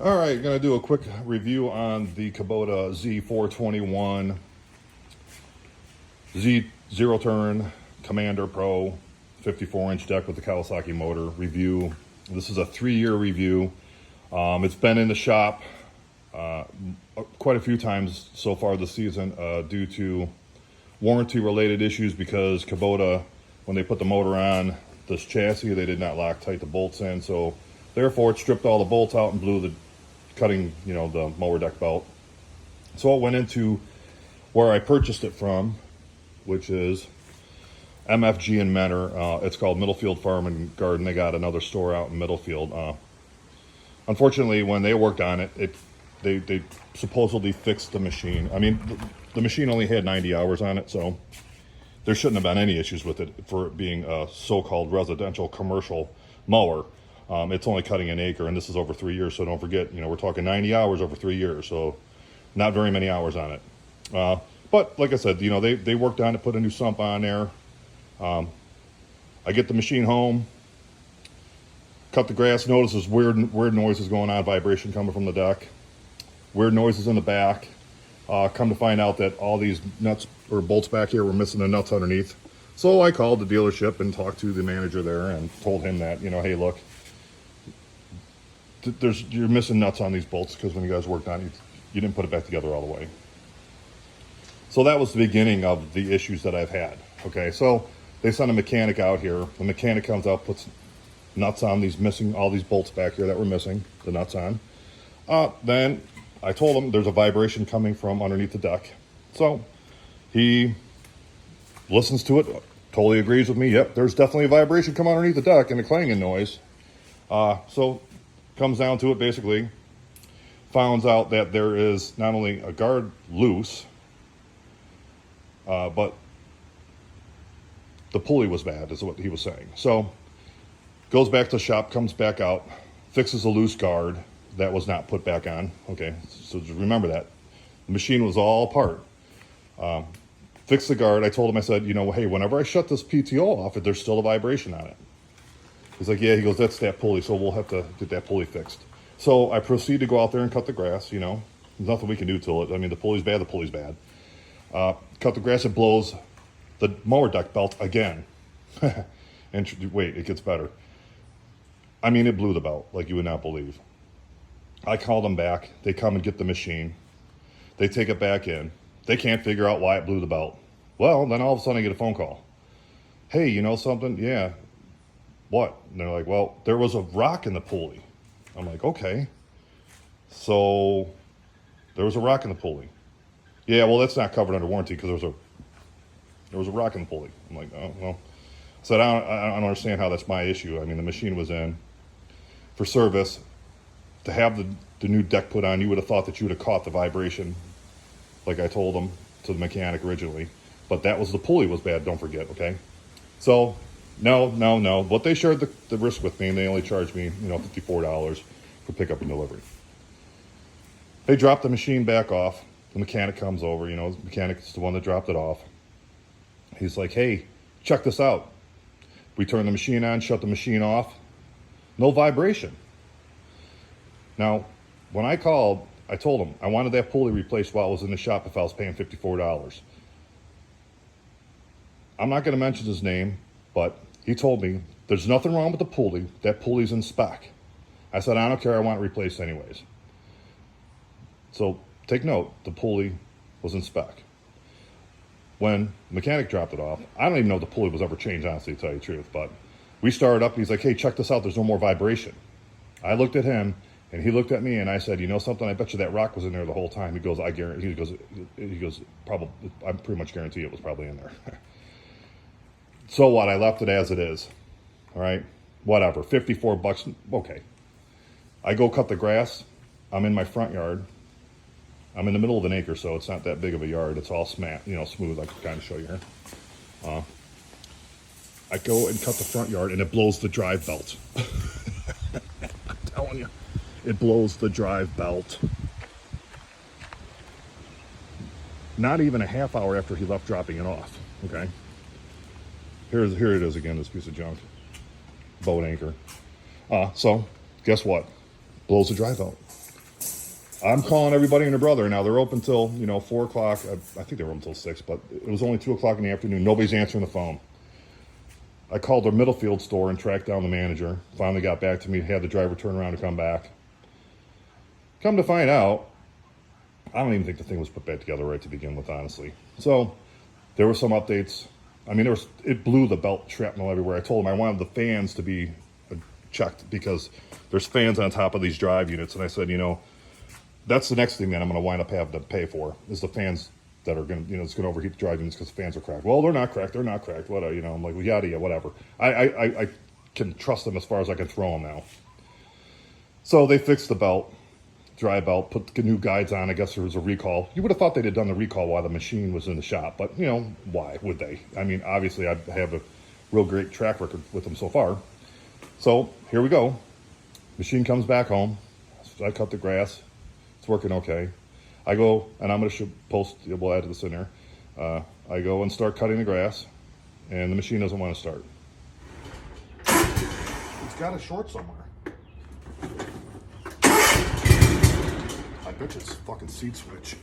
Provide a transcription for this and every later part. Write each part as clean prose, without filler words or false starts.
All right, going to do a quick review on the Kubota Z421 Zero Turn Commander Pro 54-inch deck with the Kawasaki motor review. This is a 3-year review. It's been in the shop quite a few times so far this season due to warranty-related issues because Kubota, when they put the motor on this chassis, they did not lock tight the bolts in, so therefore it stripped all the bolts out and blew the cutting, the mower deck belt. So it went into where I purchased it from, which is MFG in Mentor. It's called Middlefield Farm and Garden. They got another store out in Middlefield. Unfortunately, when they worked on it, they supposedly fixed the machine. I mean, the machine only had 90 hours on it, so there shouldn't have been any issues with it for it being a so-called residential commercial mower. It's only cutting an acre, and this is over 3 years, so don't forget, we're talking 90 hours over 3 years, so not very many hours on it. But like I said, they worked on it, put a new sump on there. I get the machine home, cut the grass, notice there's weird noises going on, vibration coming from the deck, weird noises in the back. Come to find out that all these nuts or bolts back here were missing the nuts underneath. So I called the dealership and talked to the manager there and told him that, hey, look, you're missing nuts on these bolts because when you guys worked on it, you didn't put it back together all the way. So that was the beginning of the issues that I've had. Okay, so they sent a mechanic out here. The mechanic comes out, puts nuts on all these bolts back here that were missing, the nuts on. Then I told him there's a vibration coming from underneath the deck. So he listens to it, totally agrees with me. Yep, there's definitely a vibration coming underneath the deck and a clanging noise. So comes down to it, basically finds out that there is not only a guard loose, but the pulley was bad, is what he was saying. So goes back to the shop, comes back out, fixes a loose guard that was not put back on. Okay, so just remember that. The machine was all apart. Fixed the guard. I told him, I said, hey, whenever I shut this PTO off, there's still a vibration on it. He's like, yeah, he goes, that's that pulley, so we'll have to get that pulley fixed. So I proceed to go out there and cut the grass, there's nothing we can do to it. I mean, the pulley's bad, cut the grass, it blows the mower deck belt again. And wait, it gets better. I mean, it blew the belt like you would not believe. I called them back. They come and get the machine. They take it back in. They can't figure out why it blew the belt. Well, then all of a sudden I get a phone call. Hey, you know something? Yeah. What? And they're like, well, there was a rock in the pulley. I'm like, okay. So there was a rock in the pulley. Yeah, well, that's not covered under warranty because there was a rock in the pulley. I'm like, oh, well. I said, I don't understand how that's my issue. I mean, the machine was in for service. To have the new deck put on, you would have thought that you would have caught the vibration like I told them to the mechanic originally. But that was the pulley was bad, don't forget, okay? So, no. But they shared the risk with me, and they only charged me, $54 for pickup and delivery. They dropped the machine back off. The mechanic comes over, the mechanic is the one that dropped it off. He's like, hey, check this out. We turned the machine on, shut the machine off. No vibration. Now, when I called, I told him I wanted that pulley replaced while I was in the shop if I was paying $54. I'm not going to mention his name, but he told me there's nothing wrong with the pulley. That pulley's in spec. I said, I don't care. I want it replaced anyways. So take note, the pulley was in spec. When the mechanic dropped it off, I don't even know if the pulley was ever changed, honestly, to tell you the truth, but we started up, and he's like, hey, check this out. There's no more vibration. I looked at him, and he looked at me, and I said, you know something? I bet you that rock was in there the whole time. He goes, I guarantee. He goes, probably. I'm pretty much guarantee it was probably in there. So what? I left it as it is. All right, whatever. $54. Okay. I go cut the grass. I'm in my front yard. I'm in the middle of an acre, so it's not that big of a yard. It's all smooth. I can kind of show you here. I go and cut the front yard, and it blows the drive belt. I'm telling you. It blows the drive belt. Not even a half hour after he left dropping it off, okay? Here it is again, this piece of junk. Boat anchor. So, guess what? Blows the drive belt. I'm calling everybody and their brother now. They're open till, 4 o'clock. I think they were open till 6, but it was only 2 o'clock in the afternoon. Nobody's answering the phone. I called their Middlefield store and tracked down the manager. Finally got back to me, had the driver turn around and come back. Come to find out, I don't even think the thing was put back together right to begin with, honestly. So there were some updates. I mean, it blew the belt shrapnel everywhere. I told them I wanted the fans to be checked because there's fans on top of these drive units. And I said, that's the next thing that I'm going to wind up having to pay for is the fans that are going to, it's going to overheat the drive units because the fans are cracked. Well, they're not cracked. Whatever, I'm like, well, yada, whatever. I can trust them as far as I can throw them now. So they fixed the belt, dry belt, put the new guides on. I guess there was a recall. You would have thought they'd have done the recall while the machine was in the shop, but why would they? I mean, obviously I have a real great track record with them so far. So here we go. Machine comes back home. I cut the grass. It's working okay. I go, and I'm going to post, we'll add this in there. I go and start cutting the grass, and the machine doesn't want to start. It's got a short somewhere. I bet you it's a fucking seat switch.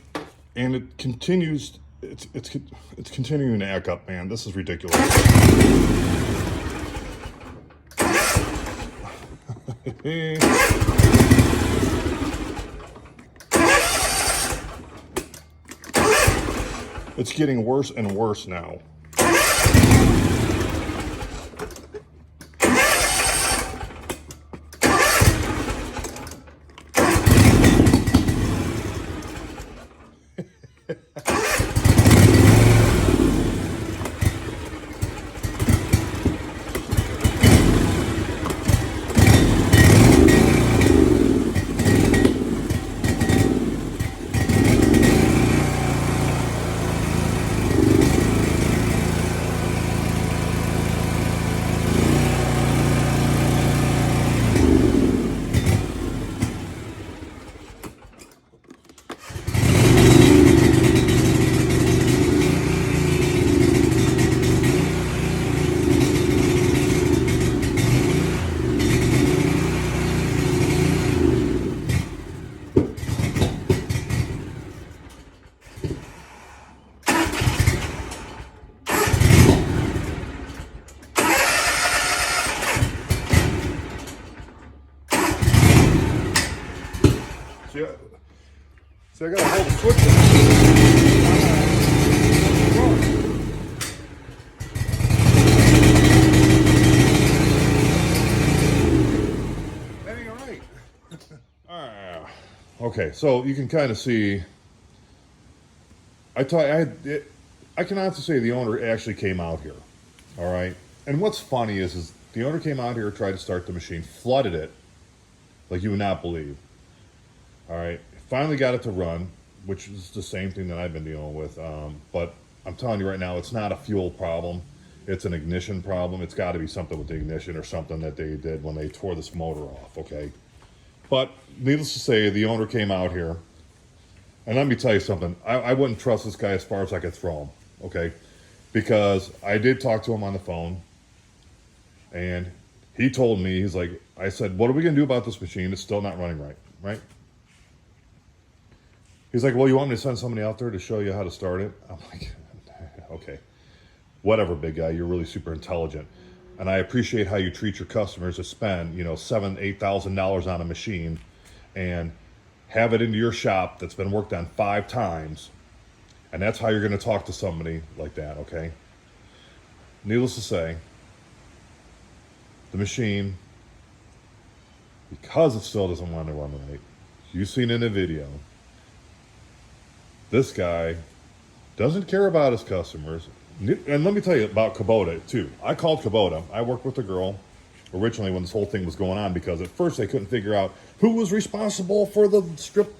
And it continues, it's continuing to act up, man. This is ridiculous. It's getting worse and worse now. See, I gotta hold the switch in. That ain't right. Okay, so you can kind of see. I can honestly say the owner actually came out here. All right, and what's funny is the owner came out here, tried to start the machine, flooded it, like you would not believe. All right. Finally got it to run, which is the same thing that I've been dealing with. But I'm telling you right now, it's not a fuel problem. It's an ignition problem. It's got to be something with the ignition or something that they did when they tore this motor off, okay? But needless to say, the owner came out here. And let me tell you something. I wouldn't trust this guy as far as I could throw him, okay? Because I did talk to him on the phone. And he told me, I said, what are we going to do about this machine? It's still not running right? He's like, well, you want me to send somebody out there to show you how to start it? I'm like, okay, whatever, big guy. You're really super intelligent. And I appreciate how you treat your customers to spend, $7,000, $8,000 on a machine and have it into your shop that's been worked on 5 times. And that's how you're going to talk to somebody like that, okay? Needless to say, the machine, because it still doesn't want to run right, you've seen in the video, this guy doesn't care about his customers. And let me tell you about Kubota, too. I called Kubota. I worked with a girl originally when this whole thing was going on because at first they couldn't figure out who was responsible for the strip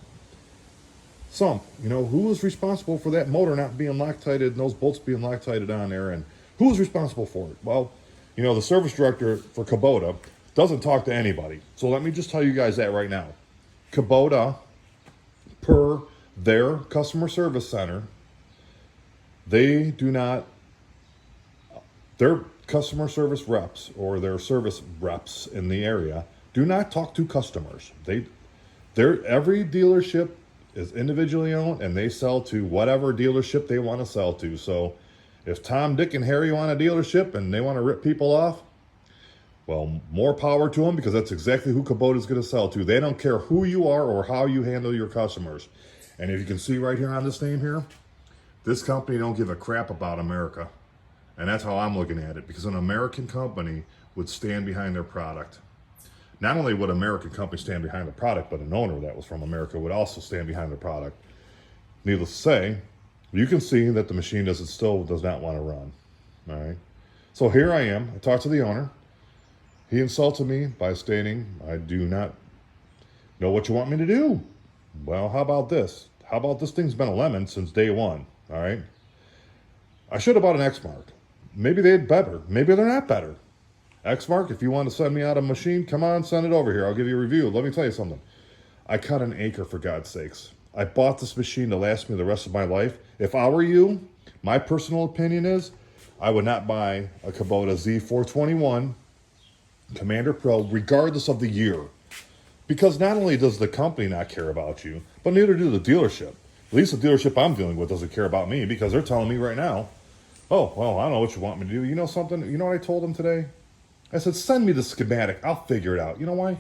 sump. Who was responsible for that motor not being Loctited and those bolts being Loctited on there, and who was responsible for it? Well, the service director for Kubota doesn't talk to anybody. So let me just tell you guys that right now. Kubota, per their customer service center, they do not, their customer service reps or their service reps in the area do not talk to customers. Every dealership is individually owned, and they sell to whatever dealership they want to sell to. So if Tom, Dick, and Harry want a dealership and they want to rip people off, well, more power to them, because that's exactly who Kubota is going to sell to. They don't care who you are or how you handle your customers. And if you can see right here on this name here, this company don't give a crap about America. And that's how I'm looking at it, because an American company would stand behind their product. Not only would an American company stand behind the product, but an owner that was from America would also stand behind the product. Needless to say, you can see that the machine still does not want to run. All right. So here I am. I talked to the owner. He insulted me by stating, I do not know what you want me to do. Well, how about this? How about this thing's been a lemon since day one? All right. I should have bought an X-Mark. Maybe they're better. Maybe they're not better. X-Mark, if you want to send me out a machine, come on, send it over here. I'll give you a review. Let me tell you something. I cut an acre, for God's sakes. I bought this machine to last me the rest of my life. If I were you, my personal opinion is I would not buy a Kubota Z421 Commander Pro, regardless of the year. Because not only does the company not care about you, but neither do the dealership. At least the dealership I'm dealing with doesn't care about me, because they're telling me right now, oh, well, I don't know what you want me to do. You know something? You know what I told them today? I said, send me the schematic. I'll figure it out. You know why?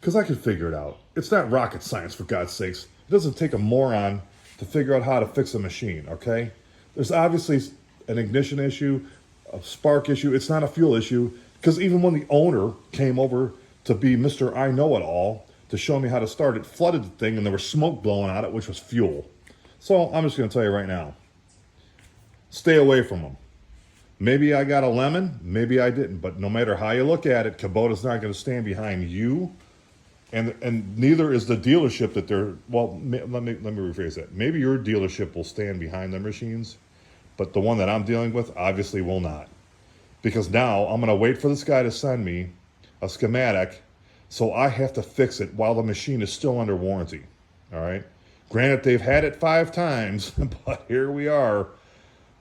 Because I can figure it out. It's not rocket science, for God's sakes. It doesn't take a moron to figure out how to fix a machine, okay? There's obviously an ignition issue, a spark issue. It's not a fuel issue, because even when the owner came over to be Mr. I Know-It-All to show me how to start it, flooded the thing, and there was smoke blowing out it, which was fuel. So I'm just going to tell you right now, stay away from them. Maybe I got a lemon, maybe I didn't, but no matter how you look at it, Kubota's not going to stand behind you, and neither is the dealership that they're, well, let me rephrase that. Maybe your dealership will stand behind their machines, but the one that I'm dealing with obviously will not. Because now I'm going to wait for this guy to send me a schematic, so I have to fix it while the machine is still under warranty, all right? Granted, they've had it 5 times, but here we are.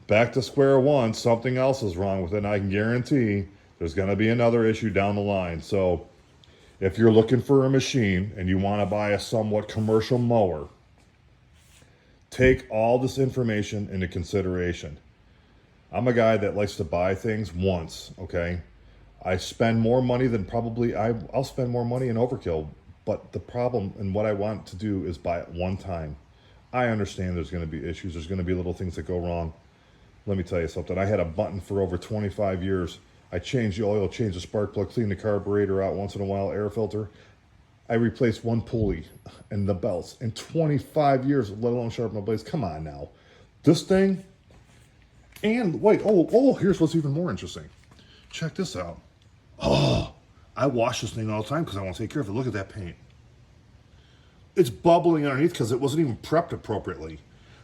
Back to square one, something else is wrong with it, and I can guarantee there's going to be another issue down the line. So if you're looking for a machine and you want to buy a somewhat commercial mower, take all this information into consideration. I'm a guy that likes to buy things once, okay? I spend more money than probably, I'll spend more money in overkill, but the problem and what I want to do is buy it one time. I understand there's going to be issues. There's going to be little things that go wrong. Let me tell you something. I had a button for over 25 years. I changed the oil, changed the spark plug, cleaned the carburetor out once in a while, air filter. I replaced one pulley and the belts in 25 years, let alone sharpen the blades. Come on now. This thing, and wait, here's what's even more interesting. Check this out. Oh, I wash this thing all the time because I want to take care of it. Look at that paint. It's bubbling underneath because it wasn't even prepped appropriately.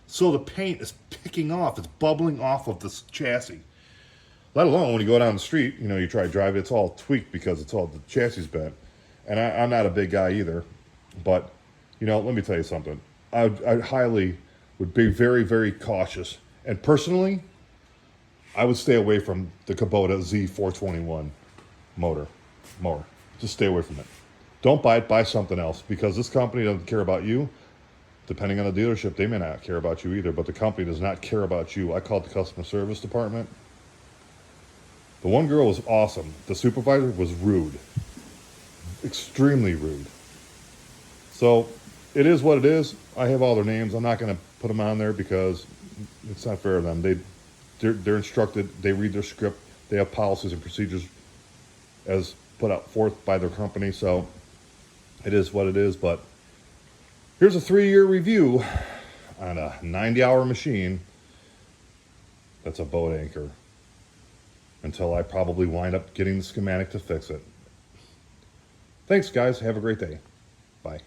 So the paint is picking off. It's bubbling off of this chassis. Let alone when you go down the street, you know, you try to drive it, it's all tweaked because it's all, the chassis is bent. And I'm not a big guy either. But, you know, let me tell you something. I highly would be very, very cautious. And personally, I would stay away from the Kubota Z421 mower. Just stay away from it. Don't buy it, buy something else, because this company doesn't care about you. Depending on the dealership, they may not care about you either, but the company does not care about you. I called the customer service department. The one girl was awesome. The supervisor was rude. Extremely rude. So it is what it is. I have all their names. I'm not going to put them on there because it's not fair to them. They're instructed. They read their script. They have policies and procedures as put out forth by their company. So it is what it is. But here's a 3-year review on a 90-hour machine that's a boat anchor until I probably wind up getting the schematic to fix it. Thanks, guys. Have a great day. Bye.